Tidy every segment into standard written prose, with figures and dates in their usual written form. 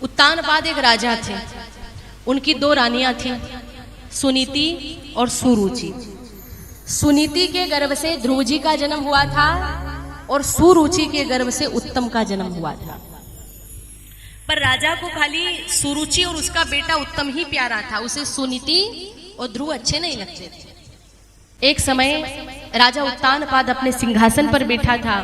उत्तानपाद एक राजा थे, उनकी दो रानियां थीं, सुनीति और सुरुचि। सुनीति के गर्भ से ध्रुव जी का जन्म हुआ था और सुरुचि के गर्भ से उत्तम का जन्म हुआ था। पर राजा को खाली सुरुचि और उसका बेटा उत्तम ही प्यारा था, उसे सुनीति और ध्रुव अच्छे नहीं लगते थे। एक समय राजा उत्तानपाद अपने सिंहासन पर बैठा था,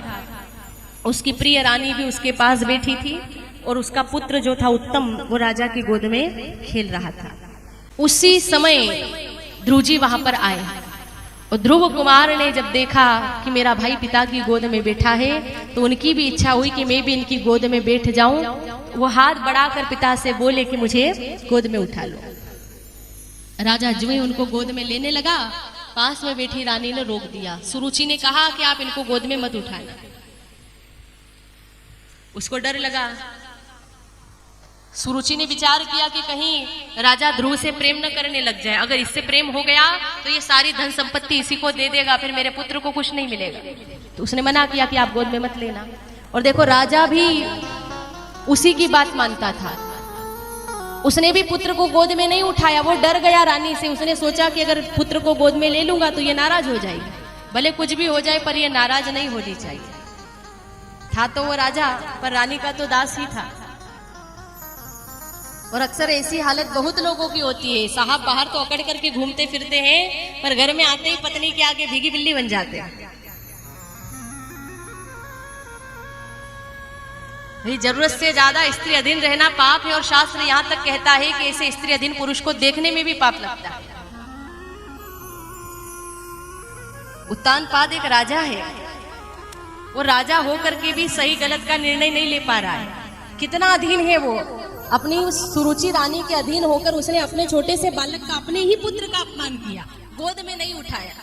उसकी प्रिय रानी भी उसके पास बैठी थी और उसका पुत्र जो था उत्तम वो राजा की गोद में खेल रहा था। उसी समय ध्रुव जी वहां पर आए और ध्रुव कुमार ने जब देखा कि मेरा भाई पिता की गोद में बैठा है तो उनकी भी इच्छा हुई कि मैं भी इनकी गोद में बैठ जाऊं। वो हाथ बढ़ाकर पिता से बोले कि मुझे गोद में उठा लो। राजा जो ही उनको गोद में लेने लगा, पास में बैठी रानी ने रोक दिया। सुरुचि ने कहा कि आप इनको गोद में मत उठाना। उसको डर लगा। सुरुचि ने विचार किया कि कहीं राजा ध्रुव से प्रेम न करने लग जाए, अगर इससे प्रेम हो गया तो ये सारी धन संपत्ति इसी को दे देगा, फिर मेरे पुत्र को कुछ नहीं मिलेगा। तो उसने मना किया कि आप गोद में मत लेना। और देखो राजा भी उसी की बात मानता था, उसने भी पुत्र को गोद में नहीं उठाया। वो डर गया रानी से, उसने सोचा कि अगर पुत्र को गोद में ले लूंगा तो ये नाराज हो जाएगी, भले कुछ भी हो जाए पर ये नाराज नहीं होनी चाहिए। था तो वो राजा पर रानी का तो दास ही था। और अक्सर ऐसी हालत बहुत लोगों की होती है, साहब बाहर तो अकड़ करके घूमते फिरते हैं पर घर में आते ही पत्नी के आगे भीगी बिल्ली बन जाते हैं। जरूरत से ज्यादा स्त्री अधीन रहना पाप है और शास्त्र यहां तक कहता है कि ऐसे स्त्री अधीन पुरुष को देखने में भी पाप लगता है। उत्तानपाद एक राजा है, वो राजा होकर के भी सही गलत का निर्णय नहीं ले पा रहा है। कितना अधीन है वो, अपनी सुरुचि रानी के अधीन होकर उसने अपने छोटे से बालक का, अपने ही पुत्र का अपमान किया, गोद में नहीं उठाया।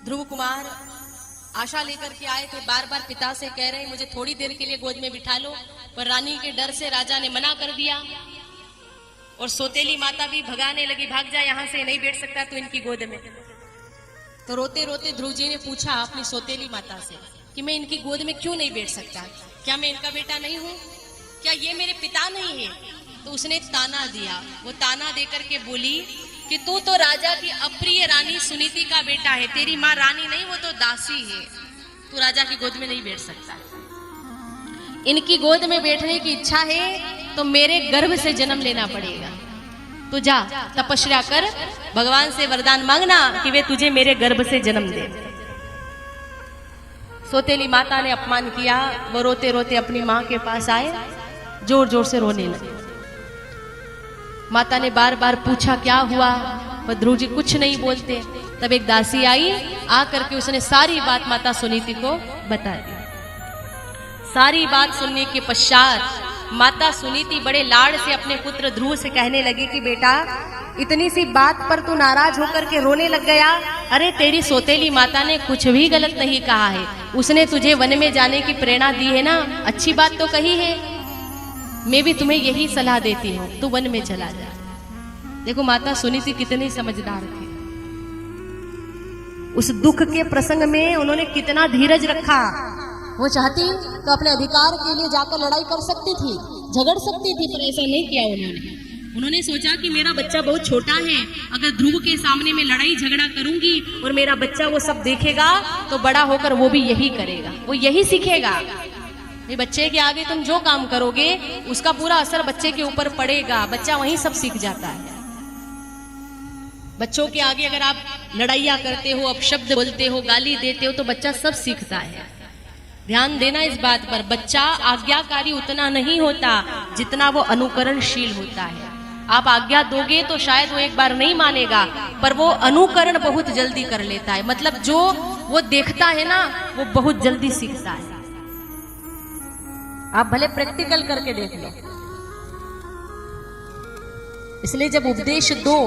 ध्रुव कुमार आशा लेकर के आए थे, बार बार पिता से कह रहे मुझे थोड़ी देर के लिए गोद में बिठा लो, पर रानी के डर से राजा ने मना कर दिया। और सौतेली माता भी भगाने लगी, भाग जा यहाँ से, नहीं बैठ सकता तो इनकी गोद में। तो रोते रोते ध्रुव जी ने पूछा अपनी सौतेली माता से कि मैं इनकी गोद में क्यों नहीं बैठ सकता, क्या मैं इनका बेटा नहीं हूं, क्या ये मेरे पिता नहीं है? तो उसने ताना दिया। वो ताना देकर के बोली कि तू तो राजा की अप्रिय रानी सुनीति का बेटा है, तेरी माँ रानी नहीं, वो तो दासी है, तू राजा की गोद में नहीं बैठ सकता। इनकी गोद में बैठने की इच्छा है तो मेरे गर्भ से जन्म लेना पड़ेगा। तो जा तपस्या कर, भगवान से वरदान मांगना कि वे तुझे मेरे गर्भ से जन्म दे। सौतेली माता ने अपमान किया। वो रोते रोते अपनी माँ के पास आए, जोर जोर से रोने लगे। माता ने बार बार पूछा क्या हुआ, पर ध्रुव जी कुछ नहीं बोलते। तब एक दासी आई, आकर के उसने सारी बात माता सुनीति को बता दी। सारी बात सुनने के पश्चात माता सुनीति बड़े लाड़ से अपने पुत्र ध्रुव से कहने लगी कि बेटा इतनी सी बात पर तू नाराज होकर के रोने लग गया। अरे तेरी सौतेली माता ने कुछ भी गलत नहीं कहा है, उसने तुझे वन में जाने की प्रेरणा दी है ना, अच्छी बात तो कही है। मैं भी तुम्हें यही सलाह देती हूँ, तू वन में चला जा। देखो माता सुनीति कितनी समझदार थी, उस दुख के प्रसंग में उन्होंने कितना धीरज रखा। वो चाहती तो अपने अधिकार के लिए जाकर लड़ाई कर सकती थी, झगड़ सकती थी, पर ऐसा नहीं किया उन्होंने सोचा कि मेरा बच्चा बहुत छोटा है, अगर ध्रुव के सामने मैं लड़ाई झगड़ा करूंगी और मेरा बच्चा वो सब देखेगा तो बड़ा होकर वो भी यही करेगा, वो यही सीखेगा। ये बच्चे के आगे तुम जो काम करोगे उसका पूरा असर बच्चे के ऊपर पड़ेगा, बच्चा वहीं सब सीख जाता है। बच्चों के आगे अगर आप लड़ाइयाँ करते हो, अपशब्द बोलते हो, गाली देते हो तो बच्चा सब सीखता है। ध्यान देना इस बात पर, बच्चा आज्ञाकारी उतना नहीं होता जितना वो अनुकरणशील होता है। आप आज्ञा दोगे तो शायद वो एक बार नहीं मानेगा, पर वो अनुकरण बहुत जल्दी कर लेता है। मतलब जो वो देखता है ना वो बहुत जल्दी सीखता है। आप भले प्रैक्टिकल करके देख लो। इसलिए जब उपदेश दो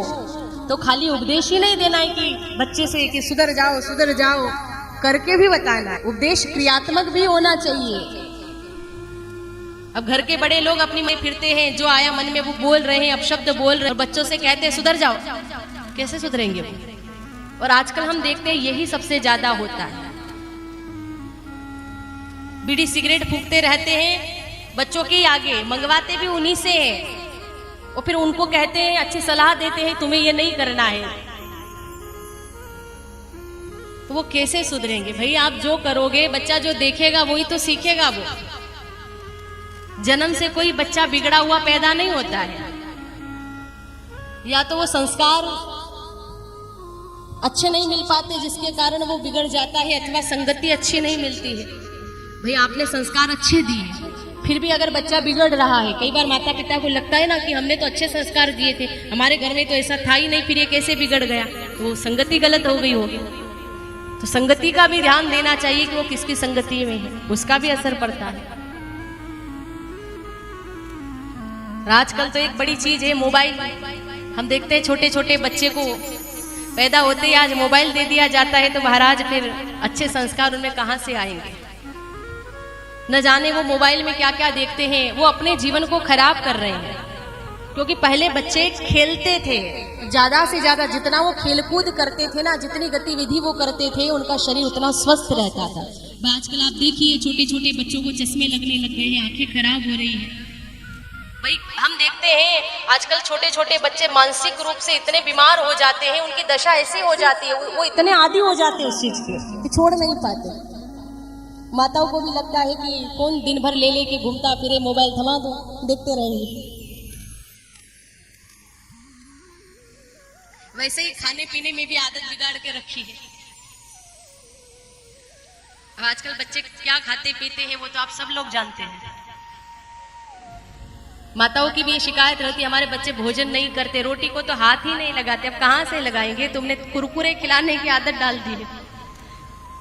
तो खाली उपदेश ही नहीं देना है कि बच्चे से कि सुधर जाओ, करके भी बताना है। उपदेश क्रियात्मक भी होना चाहिए। अब घर के बड़े लोग अपनी में फिरते हैं, जो आया मन में वो बोल रहे हैं, अपशब्द बोल रहे हैं, और बच्चों से कहते हैं सुधर जाओ, कैसे सुधरेंगे वो? और आजकल हम देखते हैं यही सबसे ज्यादा होता है। बीड़ी सिगरेट फूकते रहते हैं बच्चों के आगे, मंगवाते भी उन्हीं से हैं, और फिर उनको कहते हैं, अच्छी सलाह देते हैं तुम्हें ये नहीं करना है, तो वो कैसे सुधरेंगे? भाई आप जो करोगे बच्चा जो देखेगा वही तो सीखेगा। वो जन्म से कोई बच्चा बिगड़ा हुआ पैदा नहीं होता है, या तो वो संस्कार अच्छे नहीं मिल पाते जिसके कारण वो बिगड़ जाता है, अथवा संगति अच्छी नहीं मिलती है। भाई आपने संस्कार अच्छे दिए फिर भी अगर बच्चा बिगड़ रहा है, कई बार माता पिता को लगता है ना कि हमने तो अच्छे संस्कार दिए थे, हमारे घर में तो ऐसा था ही नहीं, फिर ये कैसे बिगड़ गया? तो संगति गलत हो गई होगी। तो संगति का भी ध्यान देना चाहिए कि वो किसकी संगति में है, उसका भी असर पड़ता है। आजकल तो एक बड़ी चीज है मोबाइल। हम देखते हैं छोटे छोटे बच्चे को पैदा होते ही आज मोबाइल दे दिया जाता है, तो महाराज फिर अच्छे संस्कार उनमें कहां से आएंगे? न जाने वो मोबाइल में क्या क्या देखते हैं, वो अपने जीवन को खराब कर रहे हैं। क्योंकि पहले बच्चे खेलते थे, ज्यादा से ज्यादा जितना वो खेलकूद करते थे ना, जितनी गतिविधि वो करते थे, उनका शरीर उतना स्वस्थ रहता था। आजकल आप देखिए छोटे छोटे बच्चों को चश्मे लगने लग गए हैं, आंखें खराब हो रही है। भाई हम देखते हैं आजकल छोटे छोटे बच्चे मानसिक रूप से इतने बीमार हो जाते हैं, उनकी दशा ऐसी हो जाती है, वो इतने आदी हो जाते हैं उस चीज के कि छोड़ नहीं पाते। माताओं को भी लगता है कि कौन दिन भर ले लेके घूमता फिरे, मोबाइल थमा दो, देखते रहेंगे। वैसे ही खाने पीने में भी आदत बिगाड़ के रखी है। अब आजकल बच्चे क्या खाते पीते हैं वो तो आप सब लोग जानते हैं। माताओं की भी ये शिकायत रहती है, हमारे बच्चे भोजन नहीं करते, रोटी को तो हाथ ही नहीं लगाते। अब कहां से लगाएंगे? तुमने कुरकुरे खिलाने की आदत डाल दी है।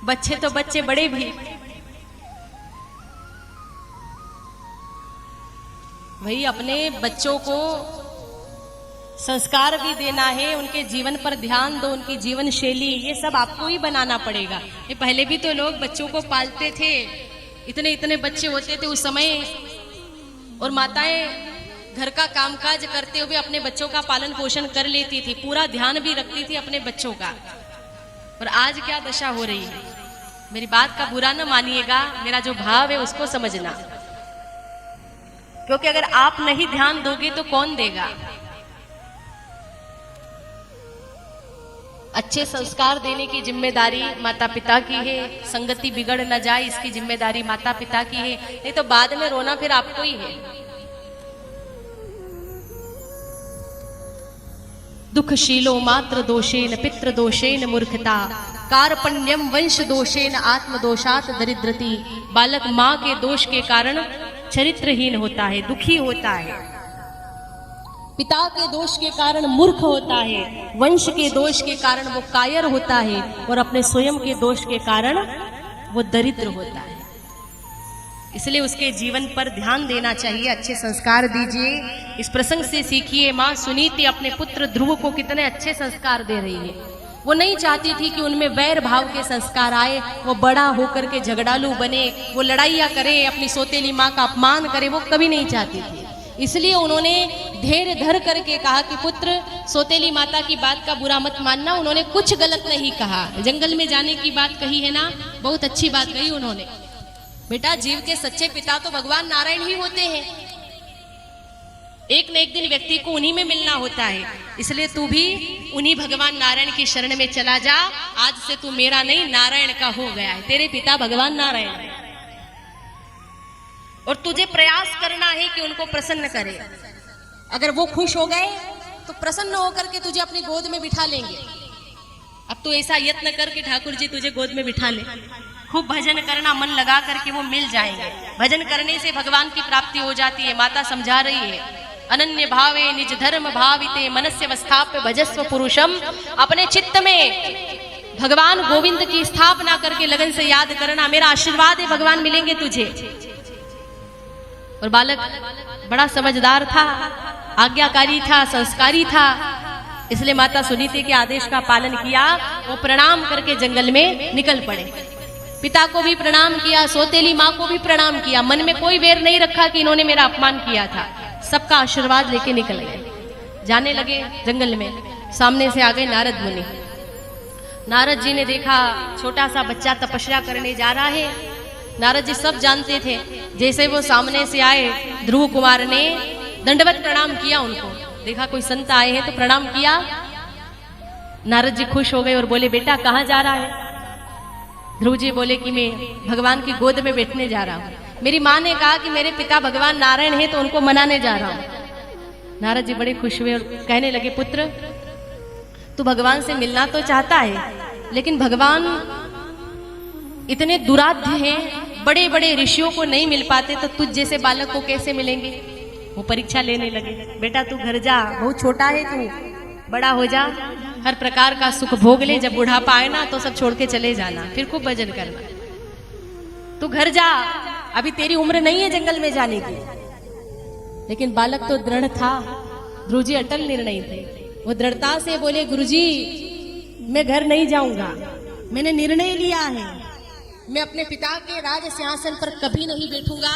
बच्चे तो बच्चे, बड़े भी। भाई अपने बच्चों को संस्कार भी देना है, उनके जीवन पर ध्यान दो, उनकी जीवन शैली, ये सब आपको ही बनाना पड़ेगा। ये पहले भी तो लोग बच्चों को पालते थे, इतने इतने बच्चे होते थे उस समय, और माताएं घर का कामकाज करते हुए अपने बच्चों का पालन पोषण कर लेती थी, पूरा ध्यान भी रखती थी अपने बच्चों का। और आज क्या दशा हो रही है? मेरी बात का बुरा न मानिएगा, मेरा जो भाव है उसको समझना, क्योंकि अगर आप नहीं ध्यान दोगे तो कौन देगा? अच्छे संस्कार देने की जिम्मेदारी माता पिता की है, संगति बिगड़ न जाए इसकी जिम्मेदारी माता पिता की है, नहीं तो बाद में रोना फिर आपको ही है। दुखशीलो मात्र दोषेन पितृ दोषेन मूर्खता, कार्पण्यम वंश दोषेन आत्मदोषात दरिद्रति। बालक माँ के दोष के कारण चरित्रहीन होता है, दुखी होता है, पिता के दोष के कारण मूर्ख होता है, वंश के दोष के कारण वो कायर होता है, और अपने स्वयं के दोष के कारण वो दरिद्र होता है। इसलिए उसके जीवन पर ध्यान देना चाहिए, अच्छे संस्कार दीजिए। इस प्रसंग से सीखिए, माँ सुनीति अपने पुत्र ध्रुव को कितने अच्छे संस्कार दे रही है। वो नहीं चाहती थी कि उनमें वैर भाव के संस्कार आए, वो बड़ा होकर के झगड़ालू बने, वो लड़ाइयाँ करे, अपनी सौतेली माँ का अपमान करे, वो कभी नहीं चाहती थी। इसलिए उन्होंने धैर्य धर करके कहा कि पुत्र, सौतेली माता की बात का बुरा मत मानना, उन्होंने कुछ गलत नहीं कहा। जंगल में जाने की बात कही है ना, बहुत अच्छी बात कही उन्होंने। बेटा, जीव के सच्चे पिता तो भगवान नारायण ही होते हैं, एक न एक दिन व्यक्ति को उन्हीं में मिलना होता है। इसलिए तू भी उन्हीं भगवान नारायण की शरण में चला जा। आज से तू मेरा नहीं, नारायण का हो गया है, तेरे पिता भगवान नारायण है, और तुझे प्रयास करना है कि उनको प्रसन्न करे। अगर वो खुश हो गए तो प्रसन्न होकर के तुझे अपनी गोद में बिठा लेंगे। अब तो ऐसा यत्न कर कि ठाकुर जी तुझे गोद में बिठा ले, खूब भजन करना, मन लगा करके वो मिल जाएंगे। भजन करने से भगवान की प्राप्ति हो जाती है। माता समझा रही है, अनन्य भावे निज धर्म भाविते मनस्य अवस्थाप्य भजस्व पुरुषम। अपने चित्त में भगवान गोविंद की स्थापना करके लगन से याद करना, मेरा आशीर्वाद है, भगवान मिलेंगे तुझे। और बालक बड़ा समझदार था, आज्ञाकारी था, संस्कारी था, इसलिए माता सुनीति के आदेश का पालन किया। वो प्रणाम करके जंगल में निकल पड़े। पिता को भी प्रणाम किया, सौतेली माँ को भी प्रणाम किया, मन में कोई वेर नहीं रखा कि इन्होंने मेरा अपमान किया था। सबका आशीर्वाद लेके निकल गए। जाने लगे जंगल में, सामने से आ गए नारद मुनि। नारद जी ने देखा छोटा सा बच्चा तपस्या करने जा रहा है, नारद जी सब जानते थे। जैसे वो सामने से आए, ध्रुव कुमार ने दंडवत प्रणाम किया उनको। देखा कोई संत आए हैं तो प्रणाम किया। नारद जी खुश हो गए और बोले, बेटा कहाँ जा रहा है? ध्रुव जी बोले कि मैं भगवान की गोद में बैठने जा रहा हूँ। मेरी माँ ने कहा कि मेरे पिता भगवान नारायण है तो उनको मनाने जा रहा हूँ। नारद जी बड़े खुश हुए और कहने लगे, पुत्र तू भगवान से मिलना तो चाहता है, लेकिन भगवान इतने दुराध्य हैं, बड़े बड़े ऋषियों को नहीं मिल पाते, तो तुझ जैसे बालक को कैसे मिलेंगे? वो परीक्षा लेने लगे। बेटा तू घर जा, बहुत छोटा है तू, बड़ा हो जा, हर प्रकार का सुख भोग ले, जब बुढ़ापा आए ना तो सब छोड़ के चले जाना, फिर खूब भजन करना। तू घर जा, अभी तेरी उम्र नहीं है जंगल में जाने की। लेकिन बालक तो दृढ़ था। ध्रुव जी अटल निर्णय थे। वो दृढ़ता से बोले, गुरुजी मैं घर नहीं जाऊंगा, मैंने निर्णय लिया है, मैं अपने पिता के राज सिंहासन पर कभी नहीं बैठूंगा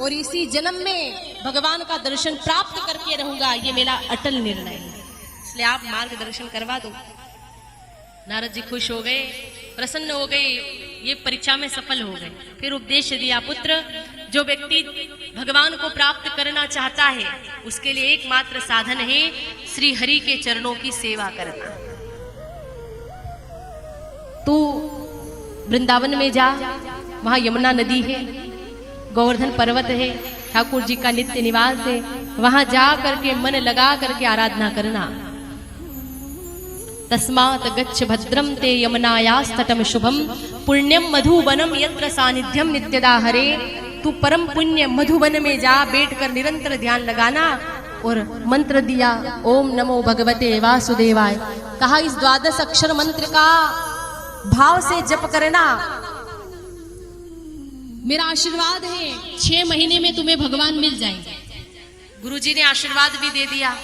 और इसी जन्म में भगवान का दर्शन प्राप्त करके रहूंगा, ये मेरा अटल निर्णय है, इसलिए आप मार्गदर्शन करवा दो। नारद जी खुश हो गए, प्रसन्न हो गए, ये परीक्षा में सफल हो गए। फिर उपदेश दिया, पुत्र जो व्यक्ति भगवान को प्राप्त करना चाहता है उसके लिए एकमात्र साधन है श्री हरि के चरणों की सेवा करना। तू वृंदावन में जा, वहां यमुना नदी है, गोवर्धन पर्वत है, ठाकुर जी का नित्य निवास है, वहां जा करके मन लगा करके आराधना करना। तस्मात् गच्छ भद्रम ते यमुनायास्तटम शुभम पुण्यम मधुवनम यत्र सानिध्यम नित्यदा हरे। तू परम पुण्य मधुवन में जा, बैठ कर निरंतर ध्यान लगाना। और मंत्र दिया, ओम नमो भगवते वासुदेवाय। कहा इस 12 अक्षर मंत्र का भाव से जप करना। मेरा आशीर्वाद है 6 महीने में तुम्हें भगवान मिल जाएंगे। गुरुजी ने आशीर्वाद भी दे दिया।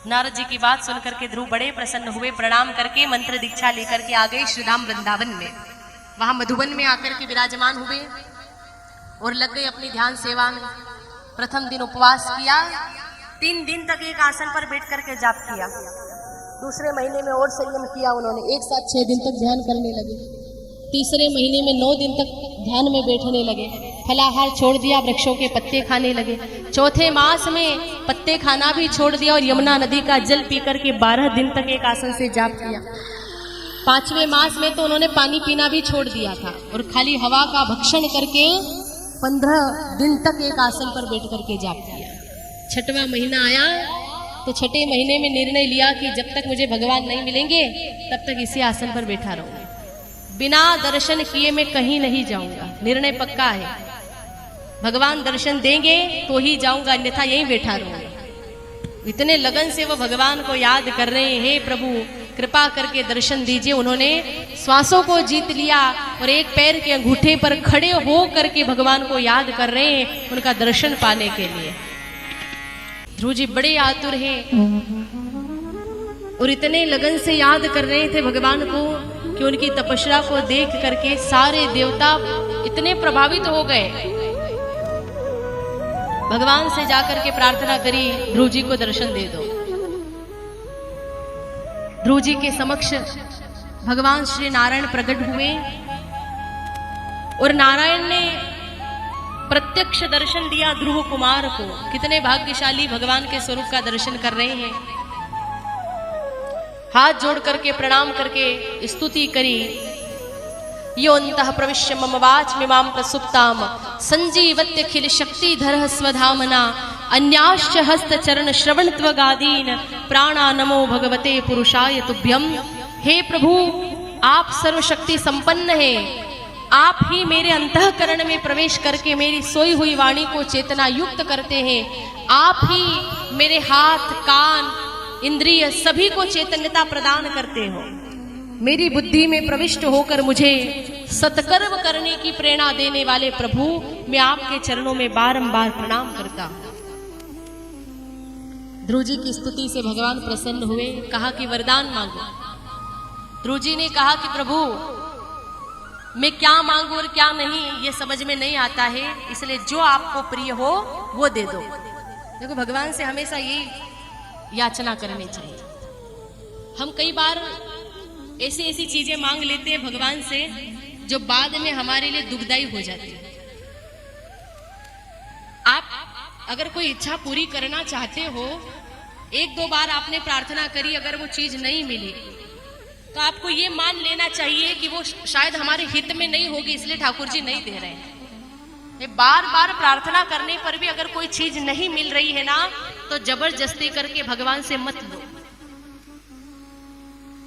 नारद जी की बात सुनकर के ध्रुव बड़े प्रसन्न हुए, प्रणाम करके मंत्र दीक्षा लेकर के आ गए श्रीधाम वृंदावन में। वहां मधुबन में आकर के विराजमान हुए और लग गए अपनी ध्यान सेवा में। प्रथम दिन उपवास किया, 3 दिन तक एक आसन पर बैठ करके जाप किया। दूसरे महीने में और संयम किया उन्होंने, एक साथ 6 दिन तक ध्यान करने लगे। तीसरे महीने में 9 दिन तक ध्यान में बैठने लगे। फलाहार छोड़ दिया, वृक्षों के पत्ते खाने लगे। चौथे मास में पत्ते खाना भी छोड़ दिया और यमुना नदी का जल पी करके 12 दिन तक एक आसन से जाप किया। 5वें मास में तो उन्होंने पानी पीना भी छोड़ दिया था और खाली हवा का भक्षण करके 15 दिन तक एक आसन पर बैठ करके जाप किया। 6वां महीना आया तो 6ठे महीने में निर्णय लिया कि जब तक मुझे भगवान नहीं मिलेंगे तब तक इसी आसन पर बैठा रहूंगा, बिना दर्शन किए मैं कहीं नहीं जाऊंगा। निर्णय पक्का है, भगवान दर्शन देंगे तो ही जाऊंगा, अन्यथा यहीं बैठा रहूंगा। इतने लगन से वो भगवान को याद कर रहे हैं, प्रभु कृपा करके दर्शन दीजिए। उन्होंने श्वासों को जीत लिया और एक पैर के अंगूठे पर खड़े हो करके भगवान को याद कर रहे हैं उनका दर्शन पाने के लिए। ध्रुव जी बड़े आतुर हैं और इतने लगन से याद कर रहे थे भगवान को कि उनकी तपस्या को देख करके सारे देवता इतने प्रभावित हो गए। भगवान से जाकर के प्रार्थना करी, ध्रुव जी को दर्शन दे दो। ध्रुव जी के समक्ष भगवान श्री नारायण प्रकट हुए और नारायण ने प्रत्यक्ष दर्शन दिया ध्रुव कुमार को। कितने भाग्यशाली भगवान के स्वरूप का दर्शन कर रहे हैं। हाथ जोड़ करके प्रणाम करके स्तुति करी। योऽन्तः प्रविश्य मम वाचमिमां प्रसुप्तां संजीवत्यखिल शक्तिधरः स्वधामना अन्याश्च हस्तचरण श्रवणत्वगादीन् प्राणा नमो भगवते पुरुषाय तुभ्यम्। हे प्रभु, आप सर्वशक्ति संपन्न हैं। आप ही मेरे अंतःकरण में प्रवेश करके मेरी सोई हुई वाणी को चेतना युक्त करते हैं। आप ही मेरे हाथ, कान, इंद्रिय सभी को चैतन्यता प्रदान करते हो। मेरी बुद्धि में प्रविष्ट होकर मुझे सत्कर्म करने की प्रेरणा देने वाले प्रभु, मैं आपके चरणों में बारंबार प्रणाम करता हूं। ध्रुव जी की स्तुति से भगवान प्रसन्न हुए, कहा कि वरदान मांगो। ध्रुव जी ने कहा कि प्रभु, मैं क्या मांगू और क्या नहीं ये समझ में नहीं आता है, इसलिए जो आपको प्रिय हो वो दे दो। देखो, भगवान से हमेशा यही याचना करनी चाहिए। हम कई बार ऐसी ऐसी चीजें मांग लेते हैं भगवान से जो बाद में हमारे लिए दुखदायी हो जाती है। आप अगर कोई इच्छा पूरी करना चाहते हो, एक दो बार आपने प्रार्थना करी, अगर वो चीज नहीं मिली तो आपको ये मान लेना चाहिए कि वो शायद हमारे हित में नहीं होगी, इसलिए ठाकुर जी नहीं दे रहे हैं। बार बार प्रार्थना करने पर भी अगर कोई चीज नहीं मिल रही है ना, तो जबरदस्ती करके भगवान से मत लो,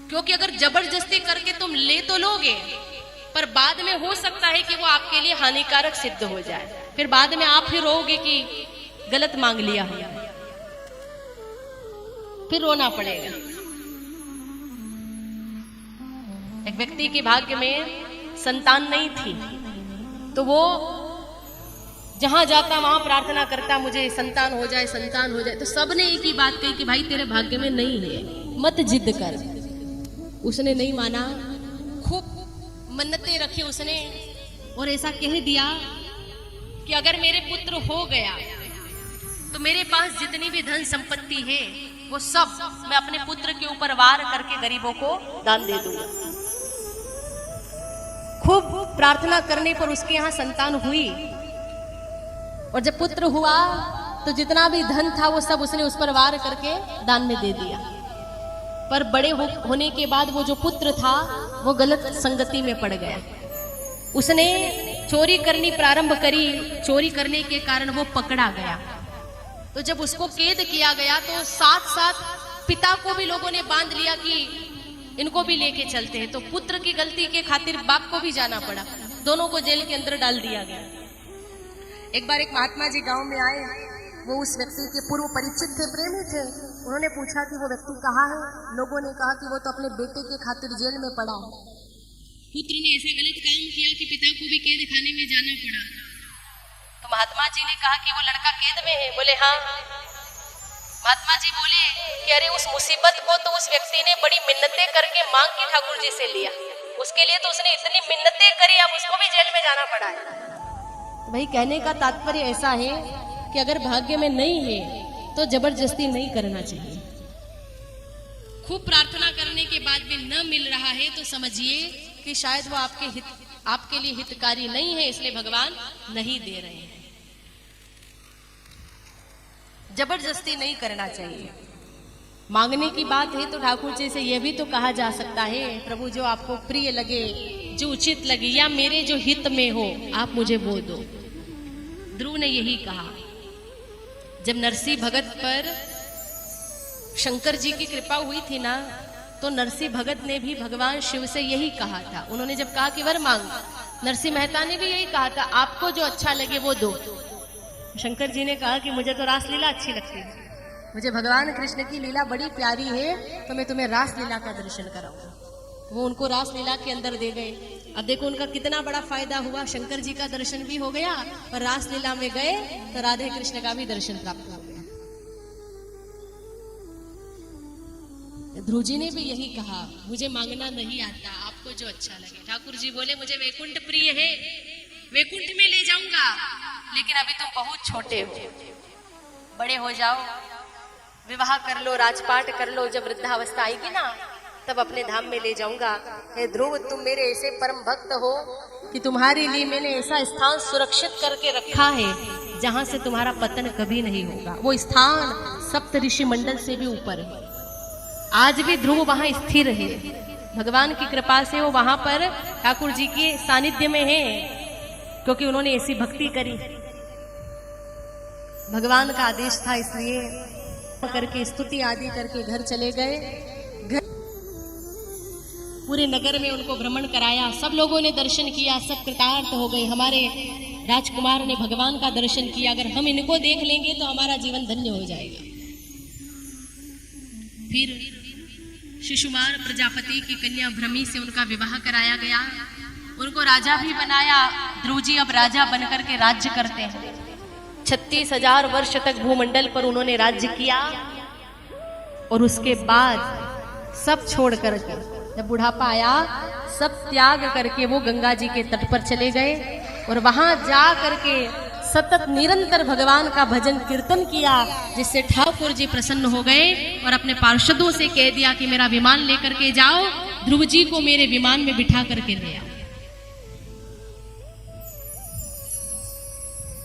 क्योंकि अगर जबरदस्ती करके तुम ले तो लोगे, पर बाद में हो सकता है कि वो आपके लिए हानिकारक सिद्ध हो जाए। फिर बाद में आप ही रोओगे कि गलत मांग लिया हमने, फिर रोना पड़ेगा। एक व्यक्ति के भाग्य में संतान नहीं थी, तो वो जहां जाता वहां प्रार्थना करता, मुझे संतान हो जाए, संतान हो जाए। तो सबने एक ही बात कही कि भाई तेरे भाग्य में नहीं है, मत जिद कर। उसने नहीं माना, खूब मन्नतें रखी उसने, और ऐसा कह दिया कि अगर मेरे पुत्र हो गया तो मेरे पास जितनी भी धन संपत्ति है वो सब मैं अपने पुत्र के ऊपर वार करके गरीबों को दान दे दूंगा। खूब प्रार्थना करने पर उसके यहाँ संतान हुई, और जब पुत्र हुआ तो जितना भी धन था वो सब उसने उस पर वार करके दान में दे दिया। पर बड़े होने के बाद वो जो पुत्र था वो गलत संगति में पड़ गया। उसने चोरी करनी प्रारंभ करी, चोरी करने के कारण वो पकड़ा गया। तो जब उसको कैद किया गया तो साथ साथ पिता को भी लोगों ने बांध लिया कि इनको भी लेके चलते हैं। तो पुत्र की गलती के खातिर बाप को भी जाना पड़ा, दोनों को जेल के अंदर डाल दिया गया। एक बार एक महात्मा जी गांव में आए, वो उस व्यक्ति के पूर्व परिचित थे, प्रेमी थे। उन्होंने पूछा कि वो व्यक्ति कहाँ है। लोगों ने कहा कि वो तो अपने बेटे के खातिर जेल में पड़ा है। पुत्र ने ऐसा गलत काम किया कि पिता को भी कैद खाने में जाना पड़ा। तो महात्मा जी ने कहा कि वो लड़का कैद में है। बोले हाँ। महात्मा जी बोले कि अरे उस मुसीबत को तो उस व्यक्ति ने बड़ी मिन्नतें करके मांग की ठाकुर जी से लिया, उसके लिए तो उसने इतनी मिन्नतें करी, अब उसको भी जेल में जाना पड़ा है। तो भाई कहने का तात्पर्य ऐसा है कि अगर भाग्य में नहीं है तो जबरदस्ती नहीं करना चाहिए। खूब प्रार्थना करने के बाद भी न मिल रहा है तो समझिए कि शायद वो आपके लिए हितकारी नहीं है, इसलिए भगवान नहीं दे रहे हैं। जबरदस्ती नहीं करना चाहिए। मांगने की बात है तो ठाकुर जी से यह भी तो कहा जा सकता है, प्रभु जो आपको प्रिय लगे, जो उचित लगे, या मेरे जो हित में हो आप मुझे वो दो। ध्रुव ने यही कहा। जब नरसिंह भगत पर शंकर जी की कृपा हुई थी ना, तो नरसिंह भगत ने भी भगवान शिव से यही कहा था। उन्होंने जब कहा कि वर मांग, नरसिंह मेहता ने भी यही कहा था, आपको जो अच्छा लगे वो दो। शंकर जी ने कहा कि मुझे तो रासलीला अच्छी लगती है, मुझे भगवान कृष्ण की लीला बड़ी प्यारी है, तो मैं तुम्हें रासलीला का दर्शन कराऊंगा। वो उनको रासलीला के अंदर दे गए। अब देखो उनका कितना बड़ा फायदा हुआ, शंकर जी का दर्शन भी हो गया और रासलीला में गए तो राधे कृष्ण का भी दर्शन प्राप्त हो गया। ध्रुव जी ने भी यही कहा, मुझे मांगना नहीं आता, आपको जो अच्छा लगे। ठाकुर जी बोले मुझे वैकुंठ प्रिय है, वैकुंठ में ले जाऊंगा, लेकिन अभी तुम बहुत छोटे हो, बड़े हो जाओ, विवाह कर लो, राजपाट कर लो, जब वृद्धावस्था आएगी ना तब अपने धाम में ले जाऊंगा। हे ध्रुव, तुम मेरे ऐसे परम भक्त हो कि तुम्हारे लिए मैंने ऐसा स्थान सुरक्षित करके रखा है जहां से तुम्हारा पतन कभी नहीं होगा। वो स्थान सप्त ऋषि मंडल से भी ऊपर है। आज भी ध्रुव वहां स्थिर है, भगवान की कृपा से वो वहां पर ठाकुर जी के सानिध्य में है, क्योंकि उन्होंने ऐसी भक्ति करी। भगवान का आदेश था, इसलिए करके स्तुति आदि करके घर चले गए। पूरे नगर में उनको भ्रमण कराया, सब लोगों ने दर्शन किया, सब कृतार्थ हो गए। हमारे राजकुमार ने भगवान का दर्शन किया, अगर हम इनको देख लेंगे तो हमारा जीवन धन्य हो जाएगा। फिर शिशुमार प्रजापति की कन्या भ्रमी से उनका विवाह कराया गया, उनको राजा भी बनाया। ध्रुव जी अब राजा बनकर के राज्य करते हैं। 36,000 वर्ष तक भूमंडल पर उन्होंने राज्य किया, और उसके बाद सब छोड़ करके जब बुढ़ापा आया, सब त्याग करके वो गंगा जी के तट पर चले गए, और वहां जा करके सतत निरंतर भगवान का भजन कीर्तन किया, जिससे ठाकुर जी प्रसन्न हो गए और अपने पार्षदों से कह दिया कि मेरा विमान लेकर के जाओ, ध्रुव जी को मेरे विमान में बिठा करके ले आओ।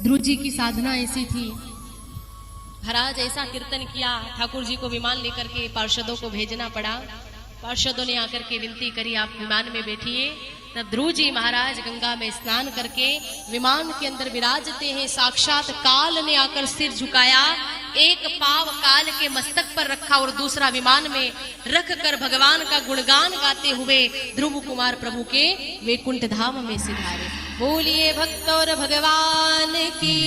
ध्रुव जी की साधना ऐसी थी, महाराज ऐसा कीर्तन किया, ठाकुर जी को विमान लेकर के पार्षदों को भेजना पड़ा। पार्षदों ने आकर के विनती करी, आप विमान में बैठिए। तब ध्रुव जी महाराज गंगा में स्नान करके विमान के अंदर विराजते हैं। साक्षात काल ने आकर सिर झुकाया, एक पाव काल के मस्तक पर रखा और दूसरा विमान में रख कर भगवान का गुणगान गाते हुए ध्रुव कुमार प्रभु के वैकुंठ धाम में सिधारे। बोलिए भक्त और भगवान की